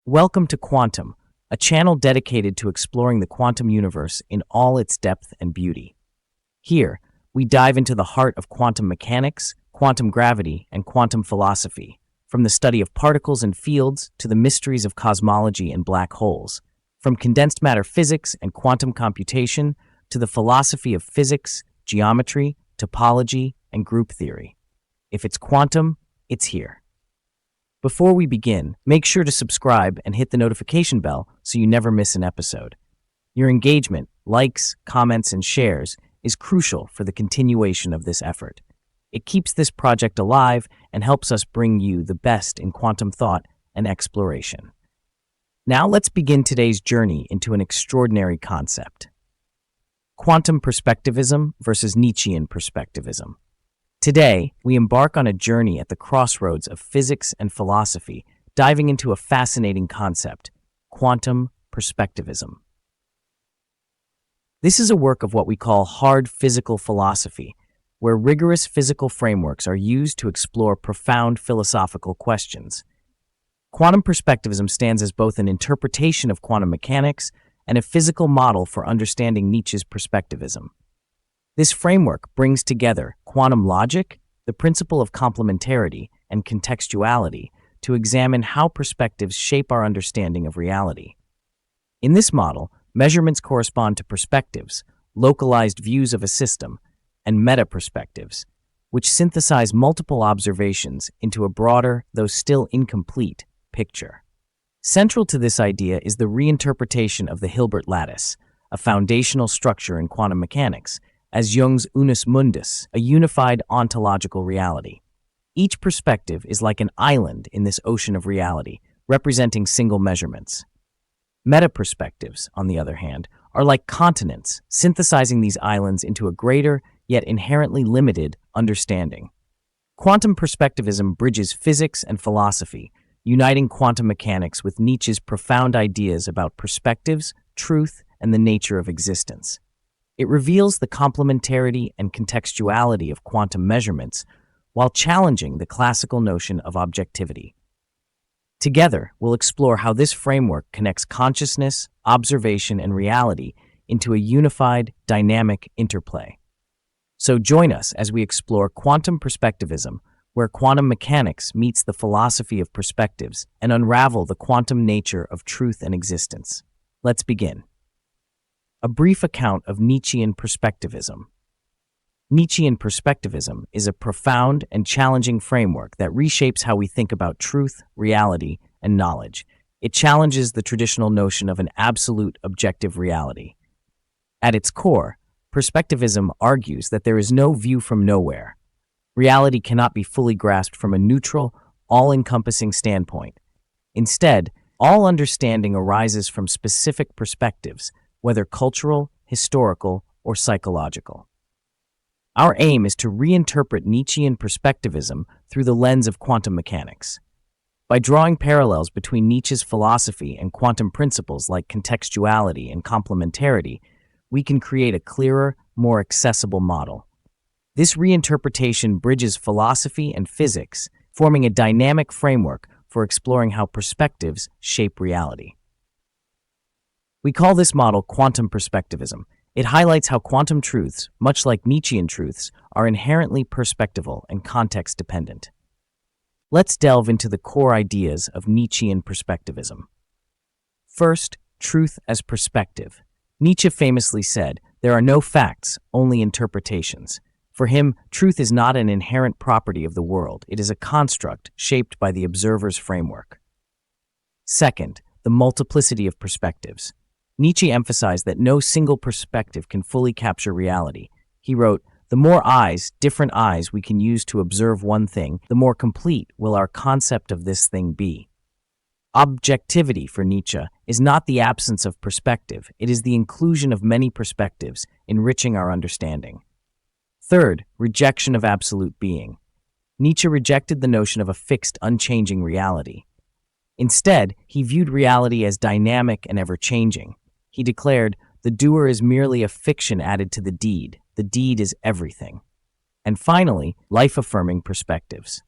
Welcome to Quantum, a channel dedicated to exploring the quantum universe in all its depth and beauty. Here, we dive into the heart of quantum mechanics, quantum gravity, and quantum philosophy, from the study of particles and fields to the mysteries of cosmology and black holes, from condensed matter physics and quantum computation to the philosophy of physics, geometry, topology, and group theory. If it's quantum, it's here. Before we begin, make sure to subscribe and hit the notification bell so you never miss an episode. Your engagement, likes, comments, and shares is crucial for the continuation of this effort. It keeps this project alive and helps us bring you the best in quantum thought and exploration. Now let's begin today's journey into an extraordinary concept: quantum perspectivism versus Nietzschean perspectivism. Today, we embark on a journey at the crossroads of physics and philosophy, diving into a fascinating concept: quantum perspectivism. This is a work of what we call hard physical philosophy, where rigorous physical frameworks are used to explore profound philosophical questions. Quantum perspectivism stands as both an interpretation of quantum mechanics and a physical model for understanding Nietzsche's perspectivism. This framework brings together quantum logic, the principle of complementarity, and contextuality to examine how perspectives shape our understanding of reality. In this model, measurements correspond to perspectives, localized views of a system, and meta-perspectives, which synthesize multiple observations into a broader, though still incomplete, picture. Central to this idea is the reinterpretation of the Hilbert lattice, a foundational structure in quantum mechanics, as Jung's Unus Mundus, a unified ontological reality. Each perspective is like an island in this ocean of reality, representing single measurements. Meta-perspectives, on the other hand, are like continents, synthesizing these islands into a greater, yet inherently limited, understanding. Quantum perspectivism bridges physics and philosophy, uniting quantum mechanics with Nietzsche's profound ideas about perspectives, truth, and the nature of existence. It reveals the complementarity and contextuality of quantum measurements while challenging the classical notion of objectivity. Together, we'll explore how this framework connects consciousness, observation, and reality into a unified, dynamic interplay. So join us as we explore quantum perspectivism, where quantum mechanics meets the philosophy of perspectives, and unravel the quantum nature of truth and existence. Let's begin. A brief account of Nietzschean perspectivism. Nietzschean perspectivism is a profound and challenging framework that reshapes how we think about truth, reality, and knowledge. It challenges the traditional notion of an absolute objective reality. At its core, perspectivism argues that there is no view from nowhere. Reality cannot be fully grasped from a neutral, all-encompassing standpoint. Instead, all understanding arises from specific perspectives, whether cultural, historical, or psychological. Our aim is to reinterpret Nietzschean perspectivism through the lens of quantum mechanics. By drawing parallels between Nietzsche's philosophy and quantum principles like contextuality and complementarity, we can create a clearer, more accessible model. This reinterpretation bridges philosophy and physics, forming a dynamic framework for exploring how perspectives shape reality. We call this model quantum perspectivism. It highlights how quantum truths, much like Nietzschean truths, are inherently perspectival and context-dependent. Let's delve into the core ideas of Nietzschean perspectivism. First, truth as perspective. Nietzsche famously said, "There are no facts, only interpretations." For him, truth is not an inherent property of the world. It is a construct shaped by the observer's framework. Second, the multiplicity of perspectives. Nietzsche emphasized that no single perspective can fully capture reality. He wrote, "The more eyes, different eyes we can use to observe one thing, the more complete will our concept of this thing be." Objectivity for Nietzsche is not the absence of perspective, it is the inclusion of many perspectives, enriching our understanding. Third, rejection of absolute being. Nietzsche rejected the notion of a fixed, unchanging reality. Instead, he viewed reality as dynamic and ever-changing. He declared, "The doer is merely a fiction added to the deed is everything." And finally, life-affirming perspectives.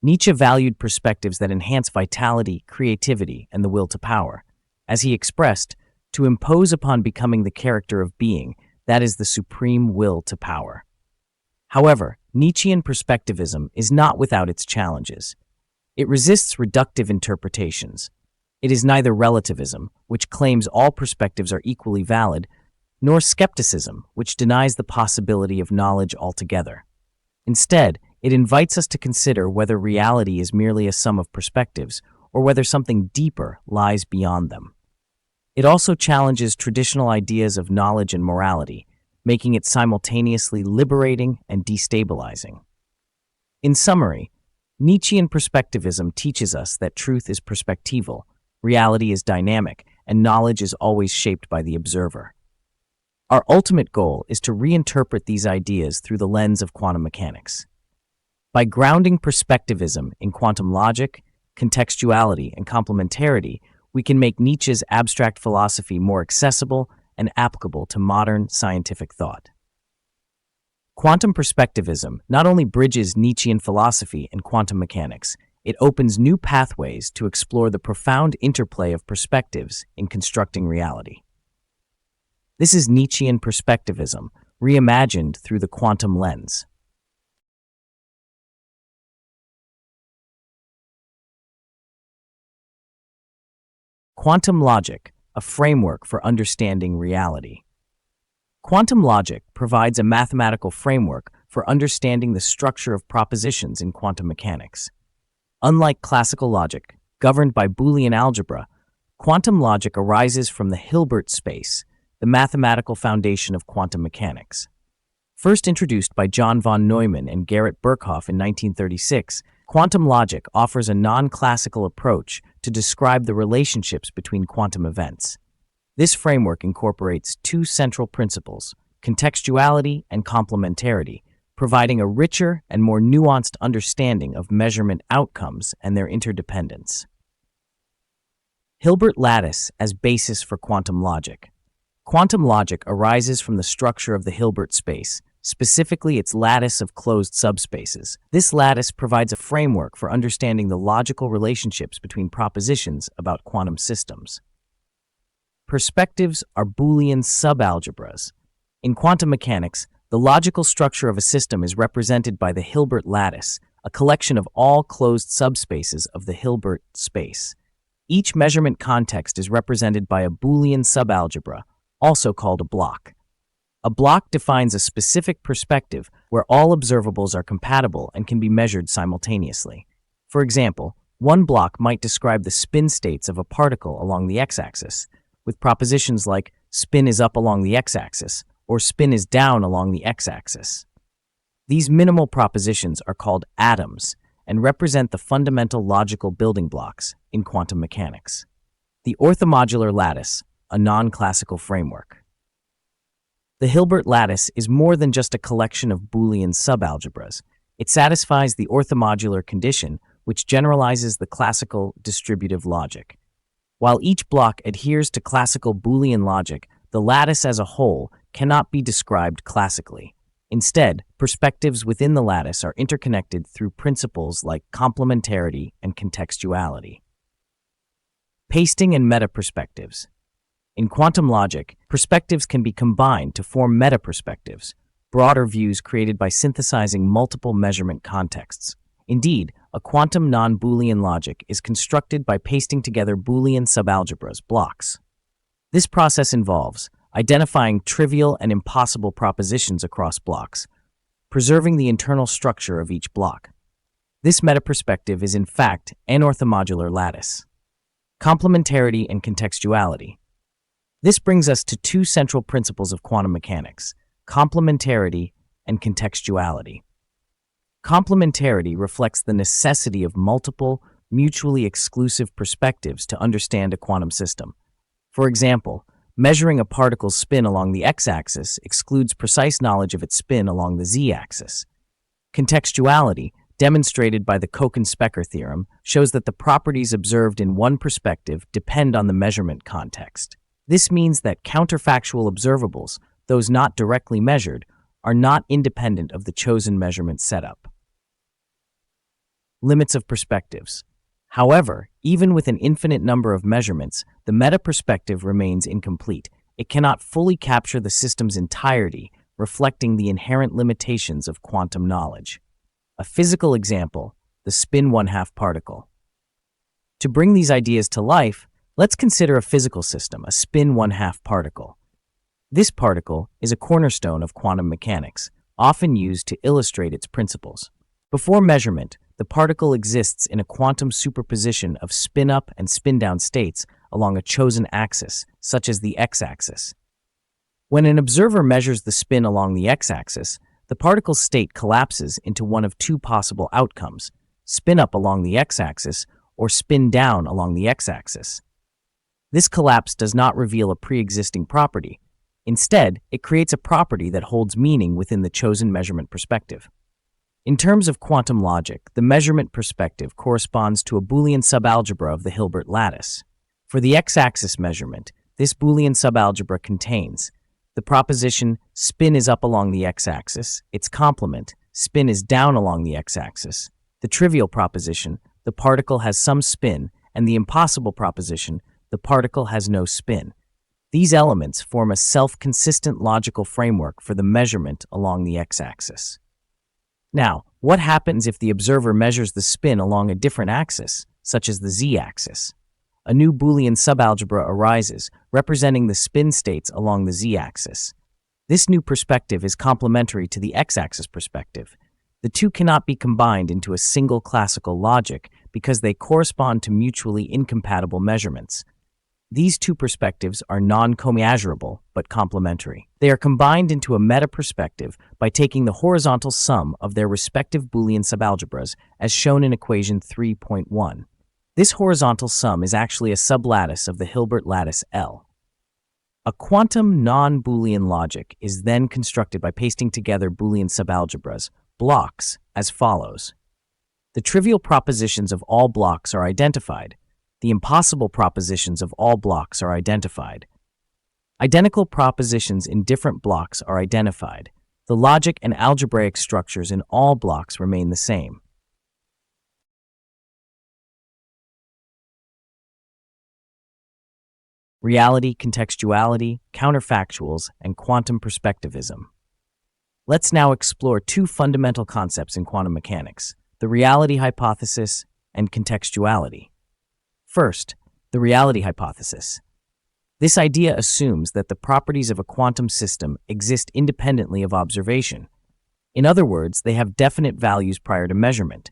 Nietzsche valued perspectives that enhance vitality, creativity, and the will to power. As he expressed, to impose upon becoming the character of being, that is the supreme will to power. However, Nietzschean perspectivism is not without its challenges. It resists reductive interpretations. It is neither relativism, which claims all perspectives are equally valid, nor skepticism, which denies the possibility of knowledge altogether. Instead, it invites us to consider whether reality is merely a sum of perspectives or whether something deeper lies beyond them. It also challenges traditional ideas of knowledge and morality, making it simultaneously liberating and destabilizing. In summary, Nietzschean perspectivism teaches us that truth is perspectival, reality is dynamic, and knowledge is always shaped by the observer. Our ultimate goal is to reinterpret these ideas through the lens of quantum mechanics. By grounding perspectivism in quantum logic, contextuality, and complementarity, we can make Nietzsche's abstract philosophy more accessible and applicable to modern scientific thought. Quantum perspectivism not only bridges Nietzschean philosophy and quantum mechanics, it opens new pathways to explore the profound interplay of perspectives in constructing reality. This is Nietzschean perspectivism, reimagined through the quantum lens. Quantum logic, a framework for understanding reality. Quantum logic provides a mathematical framework for understanding the structure of propositions in quantum mechanics. Unlike classical logic, governed by Boolean algebra, quantum logic arises from the Hilbert space, the mathematical foundation of quantum mechanics. First introduced by John von Neumann and Gerrit Birkhoff in 1936, quantum logic offers a non-classical approach to describe the relationships between quantum events. This framework incorporates two central principles, contextuality and complementarity, providing a richer and more nuanced understanding of measurement outcomes and their interdependence. Hilbert lattice as basis for quantum logic. Quantum logic arises from the structure of the Hilbert space, specifically its lattice of closed subspaces. This lattice provides a framework for understanding the logical relationships between propositions about quantum systems. Perspectives are Boolean subalgebras. In quantum mechanics, the logical structure of a system is represented by the Hilbert lattice, a collection of all closed subspaces of the Hilbert space. Each measurement context is represented by a Boolean subalgebra, also called a block. A block defines a specific perspective where all observables are compatible and can be measured simultaneously. For example, one block might describe the spin states of a particle along the x-axis, with propositions like spin is up along the x-axis or spin is down along the x-axis. These minimal propositions are called atoms and represent the fundamental logical building blocks in quantum mechanics. The orthomodular lattice, a non-classical framework. The Hilbert lattice is more than just a collection of Boolean subalgebras. It satisfies the orthomodular condition, which generalizes the classical distributive logic. While each block adheres to classical Boolean logic, the lattice as a whole cannot be described classically. Instead, perspectives within the lattice are interconnected through principles like complementarity and contextuality. Pasting and meta-perspectives. In quantum logic, perspectives can be combined to form meta-perspectives, broader views created by synthesizing multiple measurement contexts. Indeed, a quantum non-Boolean logic is constructed by pasting together Boolean subalgebras, blocks. This process involves identifying trivial and impossible propositions across blocks, preserving the internal structure of each block. This meta-perspective is in fact an orthomodular lattice. Complementarity and contextuality. This brings us to two central principles of quantum mechanics, complementarity and contextuality. Complementarity reflects the necessity of multiple, mutually exclusive perspectives to understand a quantum system. For example, measuring a particle's spin along the x-axis excludes precise knowledge of its spin along the z-axis. Contextuality, demonstrated by the Kochen-Specker theorem, shows that the properties observed in one perspective depend on the measurement context. This means that counterfactual observables, those not directly measured, are not independent of the chosen measurement setup. Limits of perspectives. However, even with an infinite number of measurements, the meta-perspective remains incomplete. It cannot fully capture the system's entirety, reflecting the inherent limitations of quantum knowledge. A physical example, the spin one-half particle. To bring these ideas to life, let's consider a physical system, a spin one-half particle. This particle is a cornerstone of quantum mechanics, often used to illustrate its principles. Before measurement, the particle exists in a quantum superposition of spin-up and spin-down states along a chosen axis, such as the x-axis. When an observer measures the spin along the x-axis, the particle's state collapses into one of two possible outcomes: spin up along the x-axis or spin down along the x-axis. This collapse does not reveal a pre-existing property. Instead, it creates a property that holds meaning within the chosen measurement perspective. In terms of quantum logic, the measurement perspective corresponds to a Boolean subalgebra of the Hilbert lattice. For the x-axis measurement, this Boolean subalgebra contains the proposition spin is up along the x-axis, its complement, spin is down along the x-axis, the trivial proposition, the particle has some spin, and the impossible proposition, the particle has no spin. These elements form a self-consistent logical framework for the measurement along the x-axis. Now, what happens if the observer measures the spin along a different axis, such as the z-axis? A new Boolean subalgebra arises, representing the spin states along the z-axis. This new perspective is complementary to the x-axis perspective. The two cannot be combined into a single classical logic because they correspond to mutually incompatible measurements. These two perspectives are non-commiserable but complementary. They are combined into a meta-perspective by taking the horizontal sum of their respective Boolean subalgebras, as shown in equation 3.1. This horizontal sum is actually a sublattice of the Hilbert lattice L. A quantum non-Boolean logic is then constructed by pasting together Boolean subalgebras, blocks, as follows. The trivial propositions of all blocks are identified. The impossible propositions of all blocks are identified. Identical propositions in different blocks are identified. The logic and algebraic structures in all blocks remain the same. Reality, contextuality, counterfactuals, and quantum perspectivism. Let's now explore two fundamental concepts in quantum mechanics: the reality hypothesis and contextuality. First, the reality hypothesis. This idea assumes that the properties of a quantum system exist independently of observation. In other words, they have definite values prior to measurement.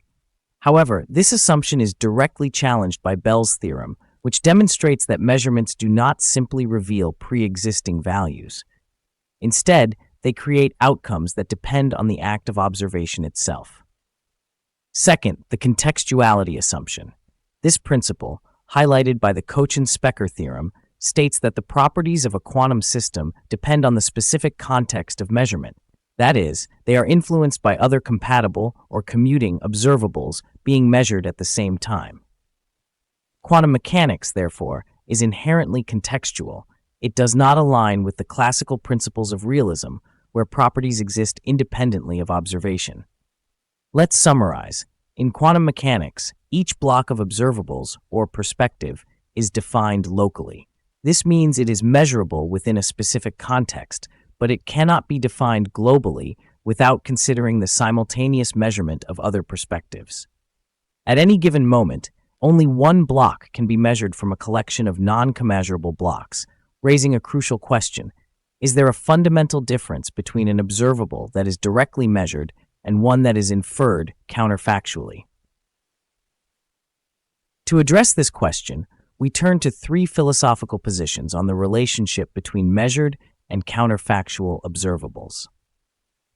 However, this assumption is directly challenged by Bell's theorem, which demonstrates that measurements do not simply reveal pre-existing values. Instead, they create outcomes that depend on the act of observation itself. Second, the contextuality assumption. This principle, highlighted by the Cauchy-Specker theorem, states that the properties of a quantum system depend on the specific context of measurement. That is, they are influenced by other compatible or commuting observables being measured at the same time. Quantum mechanics, therefore, is inherently contextual. It does not align with the classical principles of realism, where properties exist independently of observation. Let's summarize. In quantum mechanics, each block of observables, or perspective, is defined locally. This means it is measurable within a specific context, but it cannot be defined globally without considering the simultaneous measurement of other perspectives. At any given moment, only one block can be measured from a collection of non-commiserable blocks, raising a crucial question: is there a fundamental difference between an observable that is directly measured and one that is inferred counterfactually? To address this question, we turn to three philosophical positions on the relationship between measured and counterfactual observables.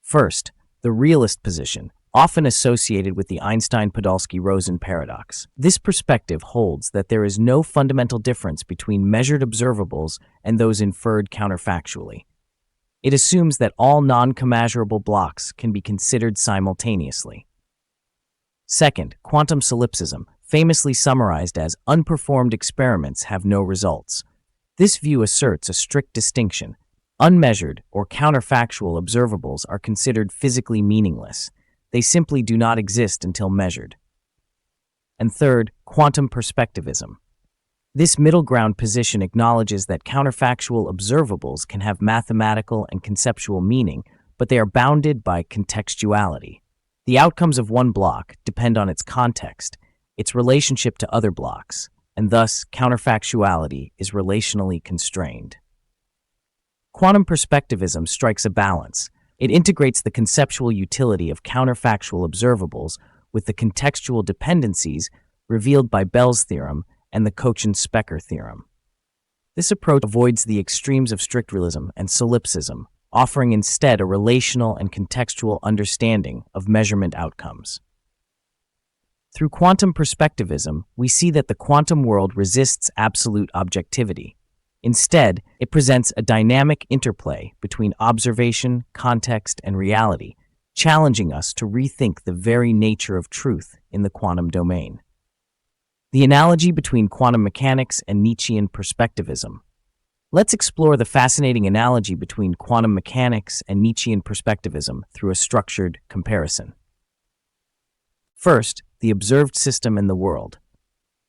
First, the realist position, often associated with the Einstein-Podolsky-Rosen paradox. This perspective holds that there is no fundamental difference between measured observables and those inferred counterfactually. It assumes that all non-commiserable blocks can be considered simultaneously. Second, quantum solipsism, famously summarized as unperformed experiments have no results. This view asserts a strict distinction. Unmeasured or counterfactual observables are considered physically meaningless. They simply do not exist until measured. And third, quantum perspectivism. This middle ground position acknowledges that counterfactual observables can have mathematical and conceptual meaning, but they are bounded by contextuality. The outcomes of one block depend on its context, its relationship to other blocks, and thus counterfactuality is relationally constrained. Quantum perspectivism strikes a balance. It integrates the conceptual utility of counterfactual observables with the contextual dependencies revealed by Bell's theorem and the Cauchy-Specker theorem. This approach avoids the extremes of strict realism and solipsism, offering instead a relational and contextual understanding of measurement outcomes. Through quantum perspectivism, we see that the quantum world resists absolute objectivity. Instead, it presents a dynamic interplay between observation, context, and reality, challenging us to rethink the very nature of truth in the quantum domain. The analogy between quantum mechanics and Nietzschean perspectivism. Let's explore the fascinating analogy between quantum mechanics and Nietzschean perspectivism through a structured comparison. First, the observed system and the world.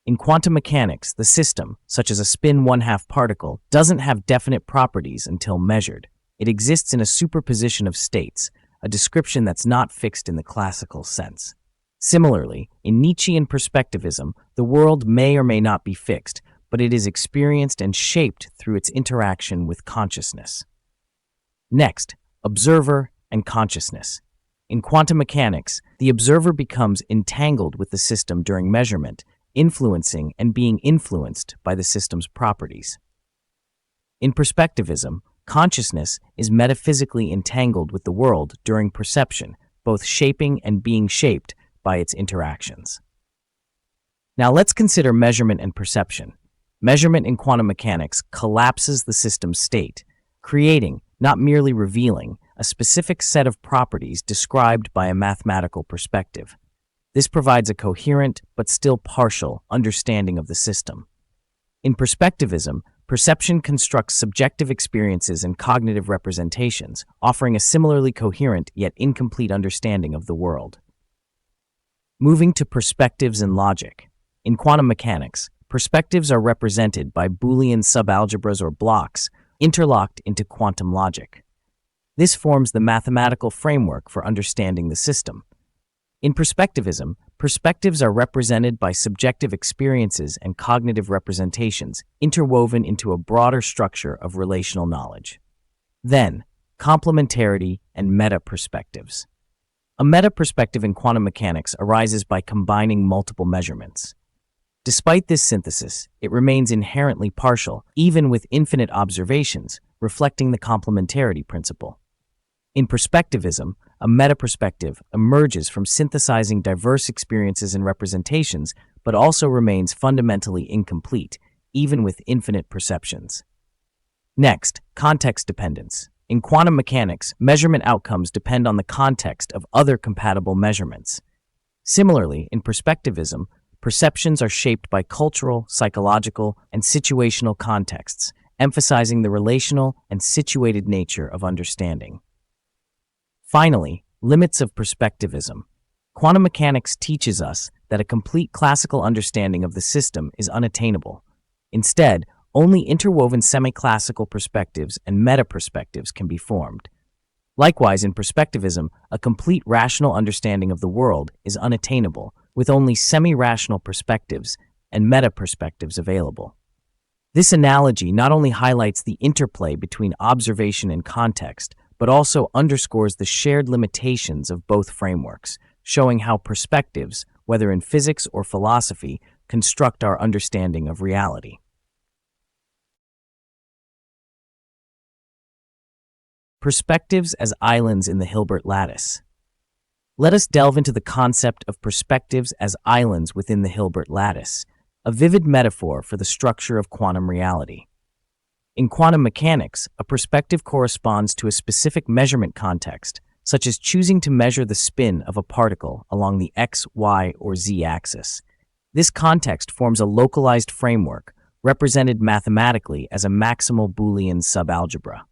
In quantum mechanics, the system, such as a spin one-half particle, doesn't have definite properties until measured. It exists in a superposition of states, a description that's not fixed in the classical sense. Similarly, in Nietzschean perspectivism, the world may or may not be fixed, but it is experienced and shaped through its interaction with consciousness. Next, observer and consciousness. In quantum mechanics, the observer becomes entangled with the system during measurement, influencing and being influenced by the system's properties. In perspectivism, consciousness is metaphysically entangled with the world during perception, both shaping and being shaped by its interactions. Now let's consider measurement and perception. Measurement in quantum mechanics collapses the system's state, creating, not merely revealing, a specific set of properties described by a mathematical perspective. This provides a coherent, but still partial, understanding of the system. In perspectivism, perception constructs subjective experiences and cognitive representations, offering a similarly coherent yet incomplete understanding of the world. Moving to perspectives and logic. In quantum mechanics, perspectives are represented by Boolean subalgebras or blocks interlocked into quantum logic. This forms the mathematical framework for understanding the system. In perspectivism, perspectives are represented by subjective experiences and cognitive representations interwoven into a broader structure of relational knowledge. Then, complementarity and meta-perspectives. A meta-perspective in quantum mechanics arises by combining multiple measurements. Despite this synthesis, it remains inherently partial, even with infinite observations, reflecting the complementarity principle. In perspectivism, a meta-perspective emerges from synthesizing diverse experiences and representations, but also remains fundamentally incomplete, even with infinite perceptions. Next, context dependence. In quantum mechanics, measurement outcomes depend on the context of other compatible measurements. Similarly, in perspectivism, perceptions are shaped by cultural, psychological, and situational contexts, emphasizing the relational and situated nature of understanding. Finally, limits of perspectivism. Quantum mechanics teaches us that a complete classical understanding of the system is unattainable. Instead, only interwoven semi-classical perspectives and meta-perspectives can be formed. Likewise, in perspectivism, a complete rational understanding of the world is unattainable, with only semi-rational perspectives and meta-perspectives available. This analogy not only highlights the interplay between observation and context, but also underscores the shared limitations of both frameworks, showing how perspectives, whether in physics or philosophy, construct our understanding of reality. Perspectives as islands in the Hilbert lattice. Let us delve into the concept of perspectives as islands within the Hilbert lattice, a vivid metaphor for the structure of quantum reality. In quantum mechanics, a perspective corresponds to a specific measurement context, such as choosing to measure the spin of a particle along the x, y, or z axis. This context forms a localized framework, represented mathematically as a maximal Boolean subalgebra.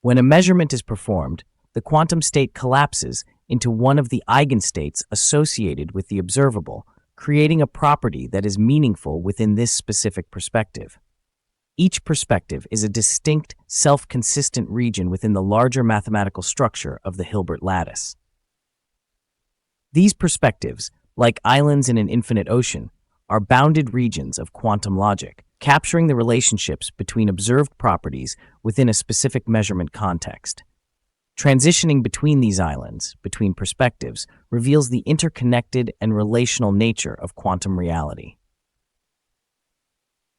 When a measurement is performed, the quantum state collapses into one of the eigenstates associated with the observable, creating a property that is meaningful within this specific perspective. Each perspective is a distinct, self-consistent region within the larger mathematical structure of the Hilbert lattice. These perspectives, like islands in an infinite ocean, are bounded regions of quantum logic, capturing the relationships between observed properties within a specific measurement context. Transitioning between these islands, between perspectives, reveals the interconnected and relational nature of quantum reality.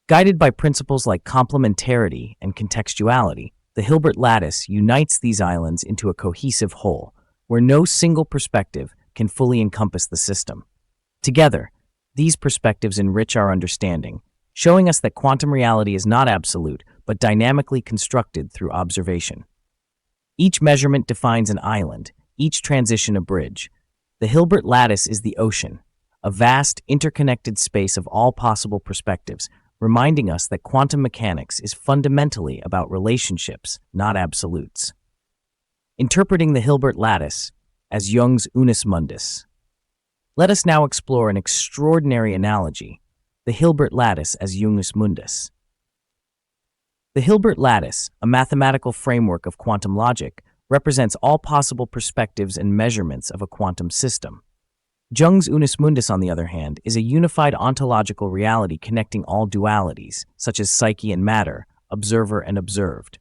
Guided by principles like complementarity and contextuality, the Hilbert lattice unites these islands into a cohesive whole, where no single perspective can fully encompass the system. Together, these perspectives enrich our understanding, showing us that quantum reality is not absolute, but dynamically constructed through observation. Each measurement defines an island, each transition a bridge. The Hilbert lattice is the ocean, a vast, interconnected space of all possible perspectives, reminding us that quantum mechanics is fundamentally about relationships, not absolutes. Interpreting the Hilbert lattice as Jung's Unus Mundus. Let us now explore an extraordinary analogy, the Hilbert lattice as Unus Mundus. The Hilbert lattice, a mathematical framework of quantum logic, represents all possible perspectives and measurements of a quantum system. Jung's Unus Mundus, on the other hand, is a unified ontological reality connecting all dualities, such as psyche and matter, observer and observed.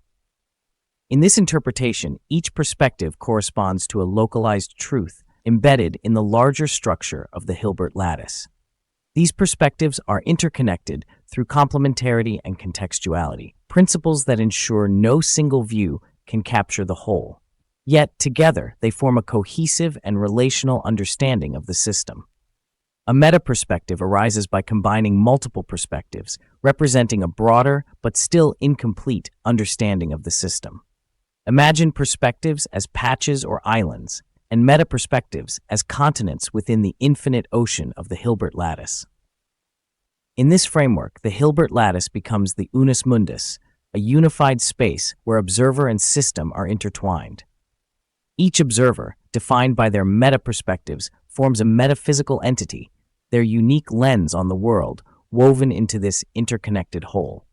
In this interpretation, each perspective corresponds to a localized truth embedded in the larger structure of the Hilbert lattice. These perspectives are interconnected through complementarity and contextuality, principles that ensure no single view can capture the whole. Yet, together, they form a cohesive and relational understanding of the system. A meta-perspective arises by combining multiple perspectives, representing a broader but still incomplete understanding of the system. Imagine perspectives as patches or islands, and meta-perspectives as continents within the infinite ocean of the Hilbert lattice. In this framework, the Hilbert lattice becomes the Unus Mundus, a unified space where observer and system are intertwined. Each observer, defined by their meta-perspectives, forms a metaphysical entity, their unique lens on the world, woven into this interconnected whole.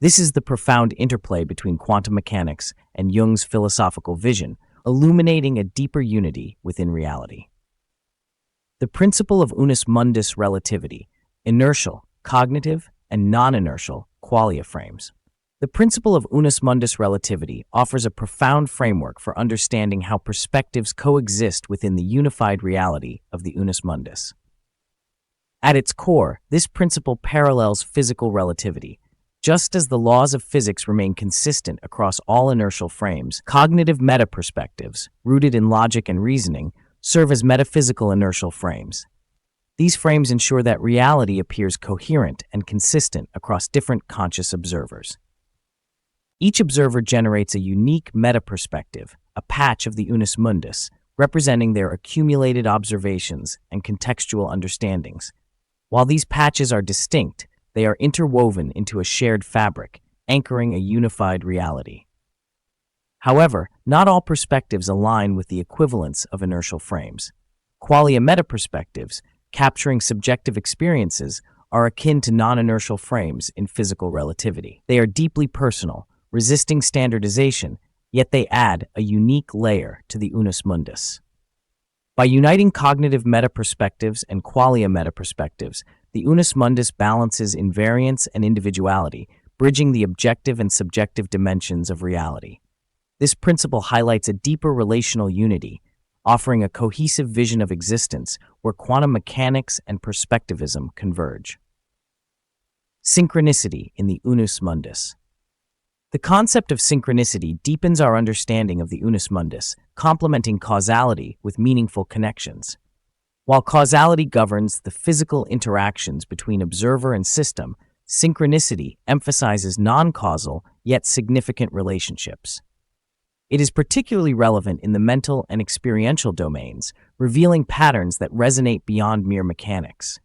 This is the profound interplay between quantum mechanics and Jung's philosophical vision, illuminating a deeper unity within reality. The principle of Unus Mundus relativity, inertial, cognitive, and non-inertial Qualia frames. The principle of Unus Mundus relativity offers a profound framework for understanding how perspectives coexist within the unified reality of the Unus Mundus. At its core, this principle parallels physical relativity. Just as the laws of physics remain consistent across all inertial frames, cognitive meta-perspectives, rooted in logic and reasoning, serve as metaphysical inertial frames. These frames ensure that reality appears coherent and consistent across different conscious observers. Each observer generates a unique meta-perspective, a patch of the Unus Mundus, representing their accumulated observations and contextual understandings. While these patches are distinct, they are interwoven into a shared fabric, anchoring a unified reality. However, not all perspectives align with the equivalence of inertial frames. Qualia meta-perspectives, capturing subjective experiences, are akin to non-inertial frames in physical relativity. They are deeply personal, resisting standardization, yet they add a unique layer to the Unus Mundus. By uniting cognitive meta-perspectives and Qualia meta-perspectives, the Unus Mundus balances invariance and individuality, bridging the objective and subjective dimensions of reality. This principle highlights a deeper relational unity, offering a cohesive vision of existence where quantum mechanics and perspectivism converge. Synchronicity in the Unus Mundus. The concept of synchronicity deepens our understanding of the Unus Mundus, complementing causality with meaningful connections. While causality governs the physical interactions between observer and system, synchronicity emphasizes non-causal yet significant relationships. It is particularly relevant in the mental and experiential domains, revealing patterns that resonate beyond mere mechanics.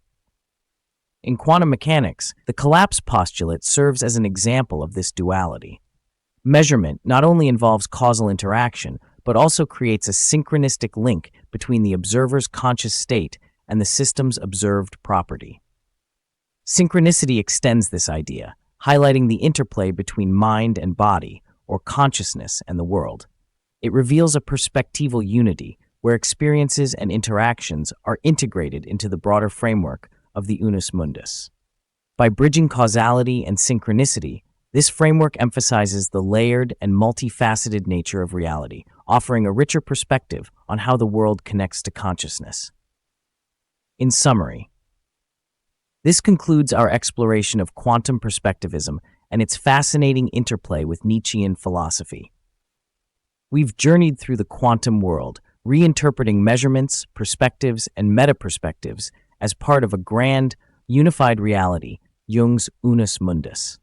In quantum mechanics, the collapse postulate serves as an example of this duality. Measurement not only involves causal interaction, but also creates a synchronistic link between the observer's conscious state and the system's observed property. Synchronicity extends this idea, highlighting the interplay between mind and body, or consciousness and the world. It reveals a perspectival unity where experiences and interactions are integrated into the broader framework of the Unus Mundus. By bridging causality and synchronicity, this framework emphasizes the layered and multifaceted nature of reality, offering a richer perspective on how the world connects to consciousness. In summary, this concludes our exploration of quantum perspectivism and its fascinating interplay with Nietzschean philosophy. We've journeyed through the quantum world, reinterpreting measurements, perspectives, and meta-perspectives as part of a grand, unified reality, Jung's Unus Mundus.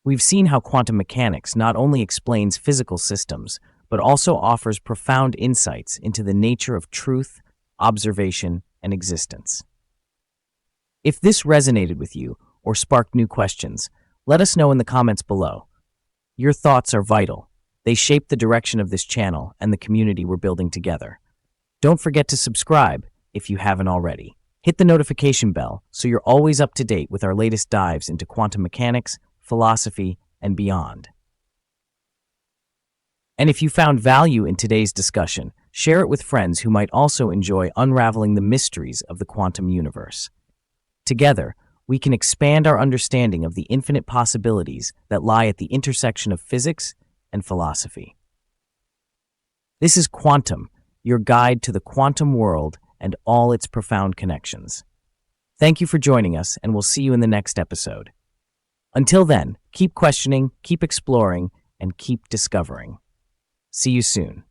We've seen how quantum mechanics not only explains physical systems, but also offers profound insights into the nature of truth, observation, and existence. If this resonated with you or sparked new questions, let us know in the comments below. Your thoughts are vital. They shape the direction of this channel and the community we're building together. Don't forget to subscribe if you haven't already. Hit the notification bell so you're always up to date with our latest dives into quantum mechanics, philosophy, and beyond. And if you found value in today's discussion, share it with friends who might also enjoy unraveling the mysteries of the quantum universe. Together, we can expand our understanding of the infinite possibilities that lie at the intersection of physics and philosophy. This is Quantum, your guide to the quantum world and all its profound connections. Thank you for joining us, and we'll see you in the next episode. Until then, keep questioning, keep exploring, and keep discovering. See you soon.